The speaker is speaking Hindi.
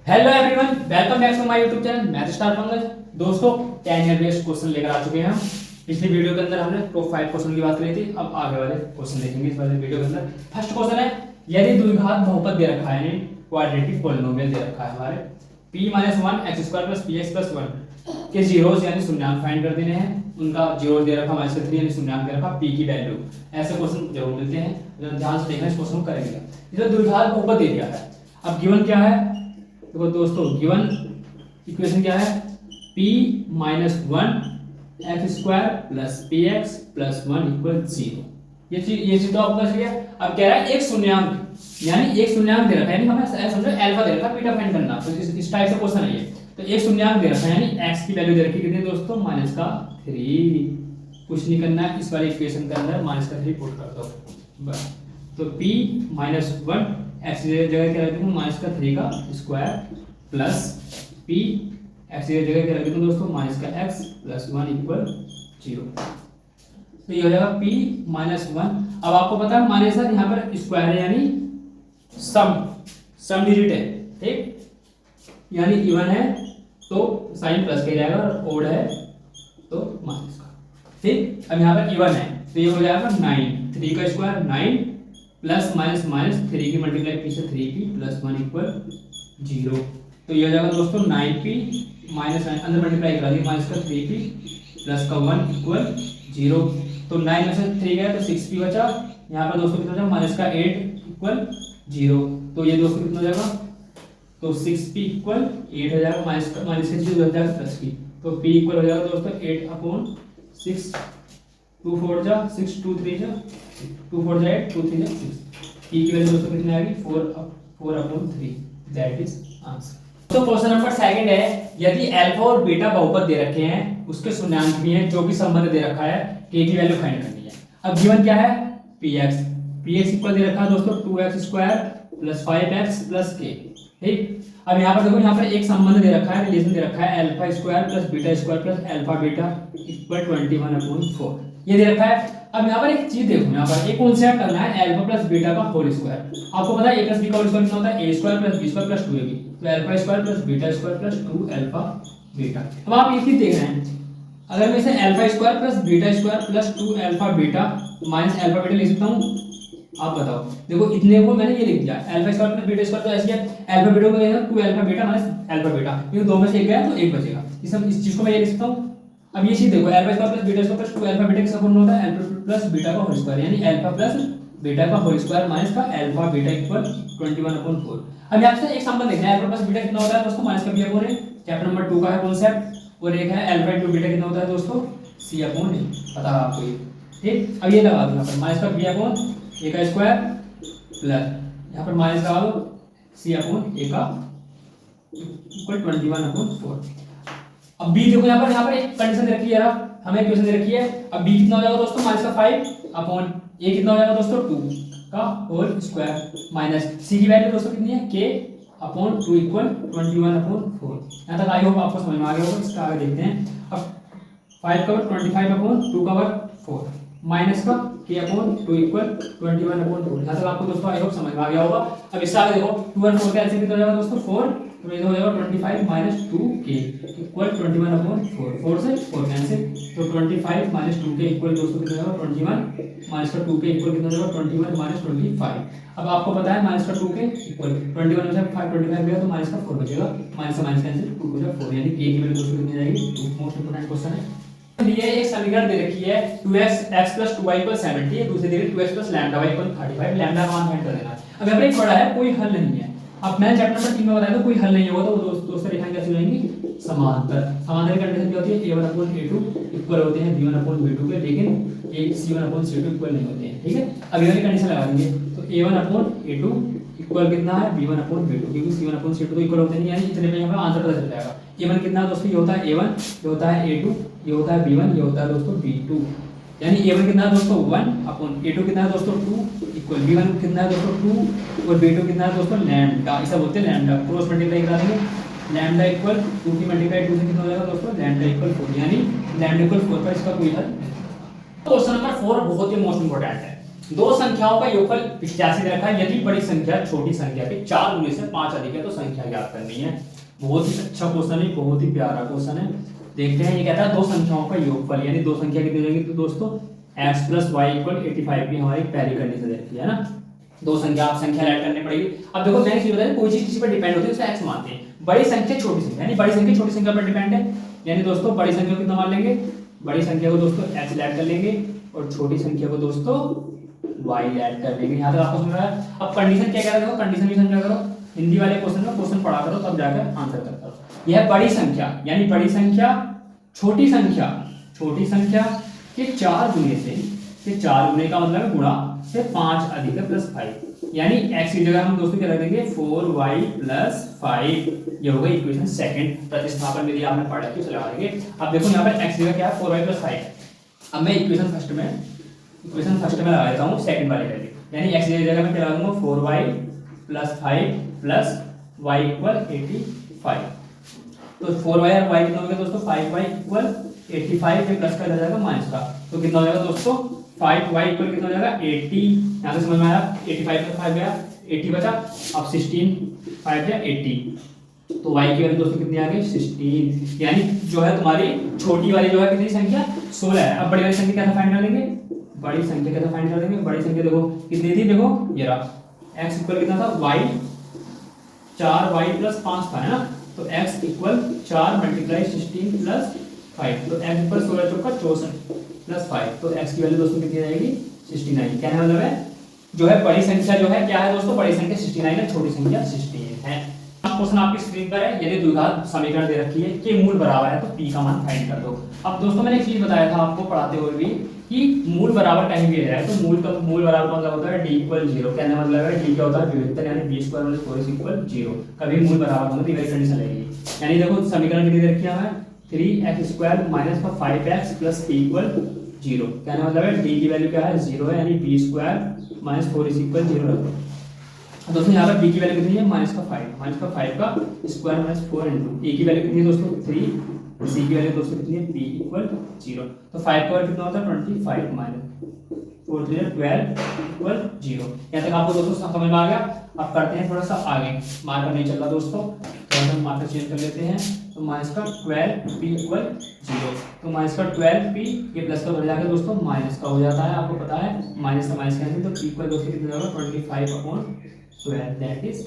Hello everyone, welcome back to my YouTube channel math star Pankaj. दोस्तों 10 ईयर बेस्ड क्वेश्चन लेकर आ चुके हैं हम। पिछली वीडियो के अंदर हमने टॉप 5 क्वेश्चन की बात करी थी। अब आगे वाले क्वेश्चन देखेंगे इस वाले वीडियो के अंदर। फर्स्ट क्वेश्चन है, यदि द्विघात बहुपद दे रखा है, क्वाड्रेटिक पॉलिनोमियल दे रखा है हमारे p - 1 x² + px + 1 के जीरोस यानी शून्यांक फाइंड कर देने हैं। उनका जीरो दे रखा -3 यानी शून्यांक दे रखा p की वैल्यू। ऐसे क्वेश्चन जरूर मिलते हैं, जरा ध्यान से देखना इस क्वेश्चन को करेंगे। इसमें द्विघात बहुपद दे दिया है। अब गिवन क्या है, देखो दोस्तों, गिवन इक्वेशन क्या है, p - 1 x² + px + 1 = 0। ये चीज तो आपको समझ गया। अब कह रहा है एक शून्यांक, यानी एक शून्यांक दे रखा है, यानी हमें समझो अल्फा दे रखा है, बीटा फाइंड करना। तो इस टाइप से क्वेश्चन है ये। तो एक शून्यांक दे रखा है, यानी x की वैल्यू दे रखी है कितनी दोस्तों, -3। कुछ नहीं करना है, इस वाले इक्वेशन के अंदर -3 पुट कर दो बस। तो p - 1 x की जगह क्या रख दूं, -3 का स्क्वायर प्लस p x की जगह क्या रख दूं दोस्तों, -x + 1 = 0। तो ये हो जाएगा p - 1। अब आपको पता है माने सर यहाँ पर स्क्वायर है, यानी सम डिजिट है, ठीक, यानी इवन है तो साइन प्लस का जाएगा, और ओड है तो माइनस का, ठीक। अब यहाँ पर इवन है तो ये हो जाएगा 9, 3 का स्क्वायर 9 प्लस माइनस माइनस 3 की मल्टीप्लाई p से 3p + 1 = 0। तो ये हो जाएगा दोस्तों 9p - 9 अंदर मल्टीप्लाई करा दिए, माइनस का 3p प्लस का 1 = 0। तो 9 में से 3 गया तो 6p बचा। यहाँ पर दोस्तों कितना हो जाएगा, माइनस का 8 = 0। तो ये दोस्तों कितना हो जाएगा, तो 6p = 8 हो जाएगा, माइनस से 0 हो जाएगा प्लस p। तो p = हो जाएगा दोस्तों 8/6। 2 4 जा 6, 2 3 जा 2 4 जा 8, 2 3 जा 6। p की वैल्यू दोस्तों कितनी आएगी, 4/3। That is answer. तो क्वेश्चन नंबर सेकंड है, यदि अल्फा और बीटा बहुपद दे रखे हैं, उसके शून्यांक भी हैं, जो कि संबंध दे रखा है, k की वैल्यू फाइंड करनी है। अब गिवन क्या है, px इक्वल दे रखा है दोस्तों 2x² + 5x + k, ठीक। अब यहाँ पर देखो, यहाँ पर एक संबंध दे रखा है, रिलेशन दे रखा है, α² + β² + α β = 21/4, ये दे रखा है। अब यहाँ पर एक चीज देखो, यहाँ पर एक कॉन्सेप्ट करना है, α + β का होल स्क्वायर। आपको पता है a + b का होल स्क्वायर कितना होता है, a² + b² + 2ab। तो α² + β² + 2α β। अब आप एक चीज देख रहे हैं, अगर मैं इसे α² + β² + 2α β माइनस α β लिख सकता हूँ, आप बताओ। देखो इतने को मैंने ये लिख दिया, α² + β² तो ऐसे है, α β को लेना 2α β माइनस α β, ये दो में से एक गया तो एक बचेगा। इस चीज को मैं ये लिख सकता हूँ। अब ये चीज देखो, α² + β² + 2α β का सम होता है α + β का होल स्क्वायर, यानी α + β का होल स्क्वायर माइनस का α β = 21/4। अब यहां से एक संबंध देखना है, α + β कितना होता है दोस्तों, माइनस का b/a। चैप्टर नंबर 2 का है कॉन्सेप्ट। और एक है α * β कितना होता है दोस्तों, c/a, पता है आपको ये, ठीक। अब ये लगा दो यहां पर, माइनस का b/a का स्क्वायर प्लस यहाँ पर माइनस लगा दो c/a का = 21/4। अब b देखो, यहाँ पर एक कंडीशन दे रखी है, हमें इक्वेशन दे रखी है। अब b कितना हो जाएगा दोस्तों, -5/a कितना हो जाएगा दोस्तों, 2 का होल स्क्वायर माइनस c की वैल्यू दोस्तों कितनी है, k/2 = 21/4। यहाँ तक आई होप आपको समझ में आ गया होगा। इसका आगे देखते हैं। अब 5 का 25/2 का 4 माइनस का k/2 = 21/4। यहाँ तक आपको दोस्तों आई होप समझ में आ गया होगा। अब इससे आगे देखो, 2 और 4 का एलसीएम कितना हो जाएगा दोस्तों, 4। तो ये हो जाएगा 25 - 2k = 21/4। 4 से 4 कैंसिल, तो 25 - 2k = दोस्तों कितना हो जाएगा, 21 - 2k = कितना हो जाएगा, 21 - 25। अब आपको पता है -2k = 21 में से 5 25 गया तो -4 बचेगा, माइनस से माइनस कैंसिल, 2 हो जाएगा 4, यानी k की वैल्यू दोस्तों कितनी जाएगी, 2। मोस्ट इंपोर्टेंट क्वेश्चन है। दिए एक समीकरण दे रखी है 2x + 2y = 70, दूसरी दे रखी 2x + λy = 35। लैम्डा का मान फाइंड कर देना है। अब यहाँ पर एक बड़ा है, कोई हल नहीं है। अब मैंने चैप्टर नंबर 3 में बताया था कोई हल नहीं होगा, तो दोस्तों रेखाएं कैसी रहेंगी, समांतर। समांतर की कंडीशन क्या होती है, a1/a2 इक्वल होते हैं b1/b2 के, लेकिन c1/c2 इक्वल नहीं होते हैं, ठीक है। अब ये वाली कंडीशन लगा देंगे, तो a1/a2 इक्वल कितना है, b1/b2, क्योंकि c1/c2 तो इक्वल होते नहीं, यानी इतने में यहाँ पे आंसर पता चल जाएगा। a1 कितना है दोस्तों, ये होता है a1, ये होता है a2, ये होता है b1, ये होता है दोस्तों b2, यानी a1 कितना है दोस्तों 1/a2 कितना है दोस्तों 2 इक्वल b1 कितना है दोस्तों 2 और b2 कितना है दोस्तों लैम्डा। ऐसा बोलते हैं लैम्डा, क्रॉस मल्टीप्लाई करा देंगे, लैम्डा इक्वल 2 की मल्टीप्लाई 2 से कितना हो जाएगा दोस्तों, लैम्डा = 4, यानी लैम्डा = 4 पर इसका कोई हल। क्वेश्चन नंबर 4 बहुत ही मोस्ट इंपोर्टेंट है। दो संख्याओं का योगफल 85 रखा है यदि बड़ी संख्या छोटी संख्या के 4 गुने से 5 अधिक है तो संख्या ज्ञात करनी है। बहुत ही अच्छा क्वेश्चन है, बहुत ही प्यारा क्वेश्चन है। देखते हैं, ये कहता है दो संख्याओं का योगफल, यानी दो संख्या कितनी हो जाएगी तो दोस्तों x + y = 85 की हमारी पहली कंडीशन रहती है ना। दो संख्या, आप संख्या ऐड करनी पड़ेगी। अब देखो मैंने चीज बताया, कोई चीज किसी पर डिपेंड होती है उसे x मानते हैं। बड़ी संख्या छोटी संख्या, यानी बड़ी संख्या छोटी संख्या पर डिपेंड है, यानी दोस्तों बड़ी संख्या को कितना मान लेंगे, बड़ी संख्या को दोस्तों x ऐड कर लेंगे और छोटी संख्या को दोस्तों y ऐड कर लेंगे। यहां तक आपको समझ में आया। अब कंडीशन क्या कह रहा है, कंडीशन भी समझा करो, हिंदी वाले क्वेश्चन में क्वेश्चन पढ़ा करो तब जाकर आंसर कर करो। यह बड़ी संख्या, यानी बड़ी संख्या छोटी संख्या, छोटी संख्या के 4 गुने से, के 4 गुने का मतलब है गुणा से 5 अधिक है +5, यानी x की जगह हम दोस्तों क्या रख देंगे 4y + 5। ये होगा इक्वेशन सेकंड। प्रतिस्थापन विधि आपने पढ़ा है, चला देंगे। अब देखो यहाँ पर x की जगह क्या है 4y + 5। अब मैं इक्वेशन फर्स्ट में लगा देता हूँ सेकंड वाली वैल्यू, यानी x की जगह मैं क्या लगाऊंगा 4y + 5 + y = 85। तो 4y और y कितना हो गया दोस्तों 5y = 85 पे प्लस का इधर जाएगा माइनस का, तो कितना हो जाएगा दोस्तों 5y = कितना हो जाएगा 80। यहाँ से समझ में आया, 85 + 5 गया 80 बचा, अब 16 5 गया 80, तो y की वैल्यू दोस्तों कितनी आ गई 16। यानी जो है तुम्हारी छोटी वाली जो है कितनी संख्या 16 है। अब बड़ी वाली संख्या कैसे फाइंड करेंगे, बड़ी संख्या कैसे फाइंड करेंगे, बड़ी संख्या देखो कितनी थी, देखो ये रहा x = कितना था y 4y + 5 था, है ना। तो x = 4 × 16 + 5, तो x = 16 × 64 + 5, तो x की वैल्यू दोस्तों कितनी आएगी 69। क्या है मतलब है, जो है बड़ी संख्या जो है क्या है दोस्तों, बड़ी संख्या 69 है, छोटी संख्या 16 है। क्वेश्चन आपकी स्क्रीन पर है, यदि द्विघात समीकरण दे रखी है कि मूल बराबर है तो p का मान फाइंड कर दो। अब दोस्तों मैंने एक चीज बताया था आपको पढ़ाते हुए भी कि मूल बराबर कहीं भी है तो मूल बराबर का मतलब होता है d = 0। कहने का मतलब है d क्या होता है विभेदक, यानी b² - 4ac = 0। कभी मूल बराबर होने की वही कंडीशन लगेगी। यानी देखो समीकरण कितनी दे रखी है हमें 3x² - 5x + p = 0। कहने का मतलब है d की वैल्यू क्या है 0 है, यानी b² - 4ac = 0 रख दो। दोस्तों यहाँ पर b की वैल्यू कितनी है -5 -5 का स्क्वायर -4 × a की वैल्यू कितनी है दोस्तों 3, c की वैल्यू दोस्तों कितनी है p = 0। तो 5 का कितना होता है 25 - 4 3 12 = 0। यहाँ तक आपको दोस्तों समझ में आ गया। अब करते हैं थोड़ा सा आगे, मार्कर नहीं चल रहा दोस्तों, थोड़ा सा मार्कर चेंज कर लेते हैं। तो -12p = 0, तो -12p ये प्लस का बढ़ जाएगा दोस्तों माइनस का हो जाता है, आपको पता है माइनस से माइनस कैंसिल, तो p = दोस्तों कितना होगा 25/12 दैट इज